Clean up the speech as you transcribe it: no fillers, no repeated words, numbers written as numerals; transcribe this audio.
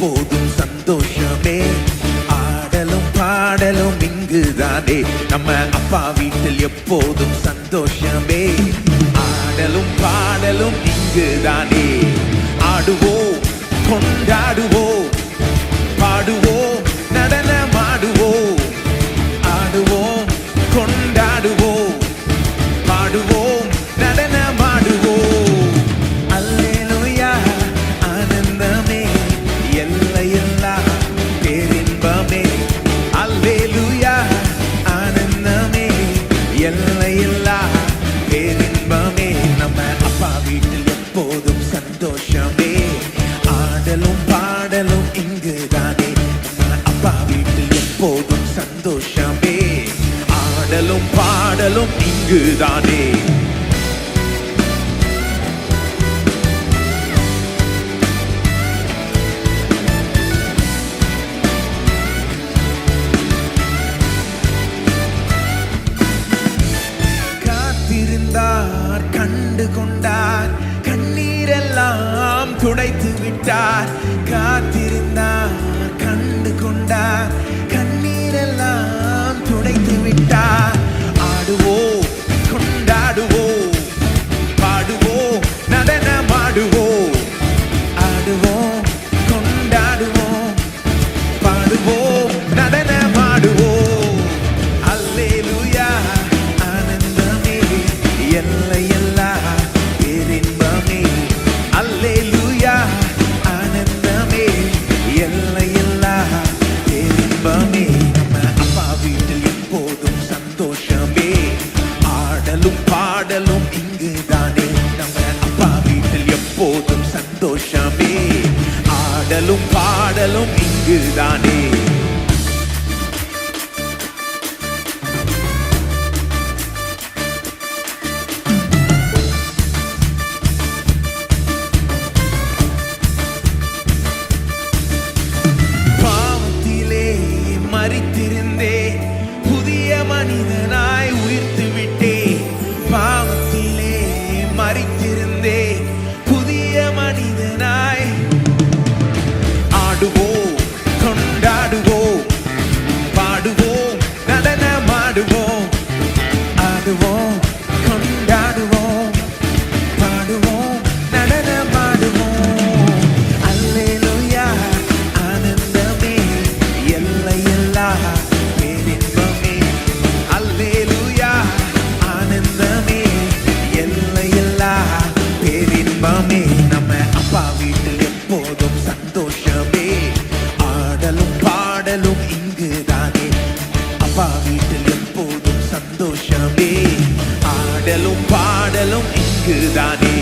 எப்போதும் சந்தோஷமே. ஆடலும் பாடலும் இங்குதானே. நம்ம அப்பா வீட்டில் எப்போதும் சந்தோஷமே. ஆடலும் பாடலும் இங்குதானே. ஆடுவோம், கொண்டாடுவோம், பாடுவோம், நடனமாடுவோம். ஆடுவோம், கொண்டாடுவோம், பாடுவோம், நடனமாடுவோம். அல்லேலூயா, ஆனந்தமே, எல்லையில்லா பேரின்பமே. அல்லேலூயா, ஆனந்தமே, எல்லையில்லா பேரின்பமே. நம்ம அப்பா வீட்டில் எப்போதும் சந்தோஷமே. ஆடலும் பாடலும் இங்குதானே. நம்ம அப்பா வீட்டில் எப்போதும் சந்தோஷமே. ஆடலும் பாடலும் இங்குதானே. காத்திருந்தார், கண்டு கொண்டார், கண்ணீரெல்லாம் துடைத்து விட்டார். காத்திருந்தார், கண்டு கொண்டார், கண்ணீரெல்லாம் துடைத்து விட்டார். ஆடுவோம், கொண்டாடுவோம், பாடுவோம், நடனமாடுவோம். ஆடுவோம், கொண்டாடுவோம், பாடுவோம், நடனமாடுவோம். அல்லேலூயா, ஆனந்தமே, எல்லையில்லா பேரின்பமே. அல்லேலூயா, ஆனந்தமே, எல்லையில்லா பேரின்பமே. நம்ம அப்பா வீட்டில் எப்போதும் சந்தோஷமே. ஆடலும் பாடலும் இங்குதானே. நம்ம அப்பா வீட்டில் எப்போதும் சந்தோஷமே. ஆடலும் பாடலும் இங்குதானே. பாவத்திலே மரித்திருந்தே, புதிய மனிதனாய் உயிர்த்து விட்டே. பாவத்திலே மரித்திருந்தே, புதிய மனிதனாய். ஆடுவோம், கொண்டாடுவோம், பாடுவோம், நடனமாடுவோம். ஆடுவோம், கொண்டாடுவோம், பாடுவோம், நடனமாடுவோம். அல்லேலூயா, ஆனந்தமே, எல்லையில்லா பேரின்பமே. அல்லேலூயா, ஆனந்தமே, எல்லையில்லா பேரின்பமே. நம்ம அப்பா வீட்டில் எப்போதும் சந்தோஷமே. ஆடலும் பாடலும் இங்குதானே. அப்பா வீட்டில் எப்போதும் சந்தோஷமே. ஆடலும் பாடலும் இங்குதானே.